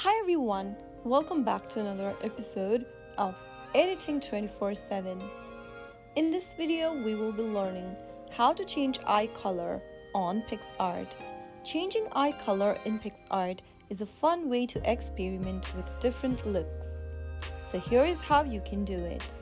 Hi everyone, welcome back to another episode of Editing 24/7. In this video, we will be learning how to change eye color on PicsArt. Changing eye color in PicsArt is a fun way to experiment with different looks. So here is how you can do it.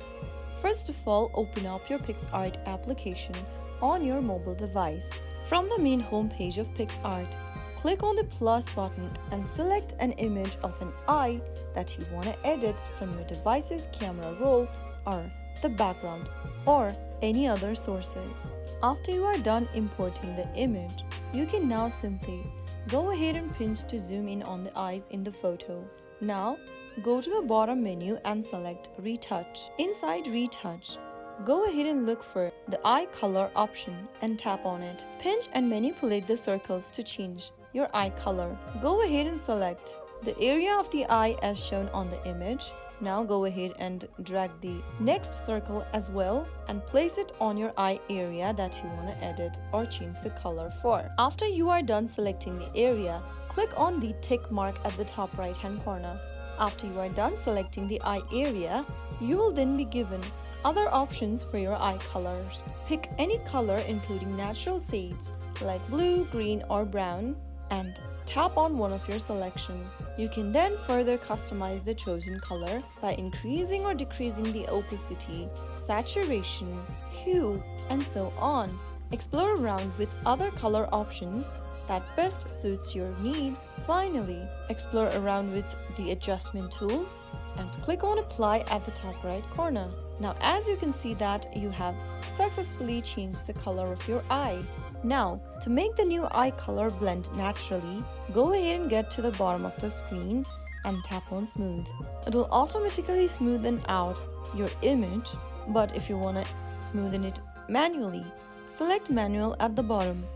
First of all, open up your PicsArt application on your mobile device. From the main homepage of PicsArt, click on the plus button and select an image of an eye that you want to edit from your device's camera roll or the background or any other sources. After you are done importing the image, you can now simply go ahead and pinch to zoom in on the eyes in the photo. Now, go to the bottom menu and select Retouch. Inside Retouch, go ahead and look for the eye color option and tap on it. Pinch and manipulate the circles to change your eye color. Go ahead and select the area of the eye as shown on the image. Now go ahead and drag the next circle as well and place it on your eye area that you want to edit or change the color for. After you are done selecting the area, click on the tick mark at the top right hand corner. After you are done selecting the eye area, you will then be given other options for your eye colors. Pick any color including natural shades like blue, green or brown and tap on one of your selection. You can then further customize the chosen color by increasing or decreasing the opacity, saturation, hue, and so on. Explore around with other color options that best suits your need. Finally, explore around with the adjustment tools and click on apply at the top right corner. Now as you can see that you have successfully changed the color of your eye. Now to make the new eye color blend naturally, go ahead and get to the bottom of the screen and tap on smooth. It will automatically smoothen out your image, but if you want to smoothen it manually, select manual at the bottom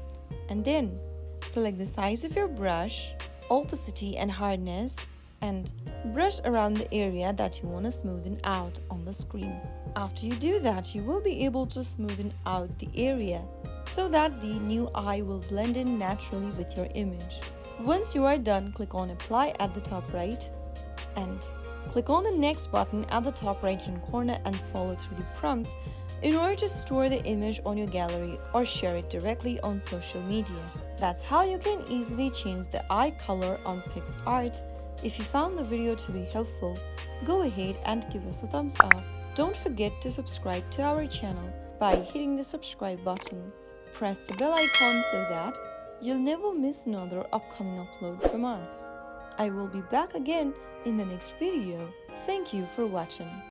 and then select the size of your brush, opacity and hardness, and brush around the area that you want to smoothen out on the screen. After you do that, you will be able to smoothen out the area so that the new eye will blend in naturally with your image. Once you are done, click on apply at the top right and click on the next button at the top right hand corner and follow through the prompts in order to store the image on your gallery or share it directly on social media. That's how you can easily change the eye color on PicsArt. If you found the video to be helpful, go ahead and give us a thumbs up. Don't forget to subscribe to our channel by hitting the subscribe button. Press the bell icon so that you'll never miss another upcoming upload from us. I will be back again in the next video. Thank you for watching.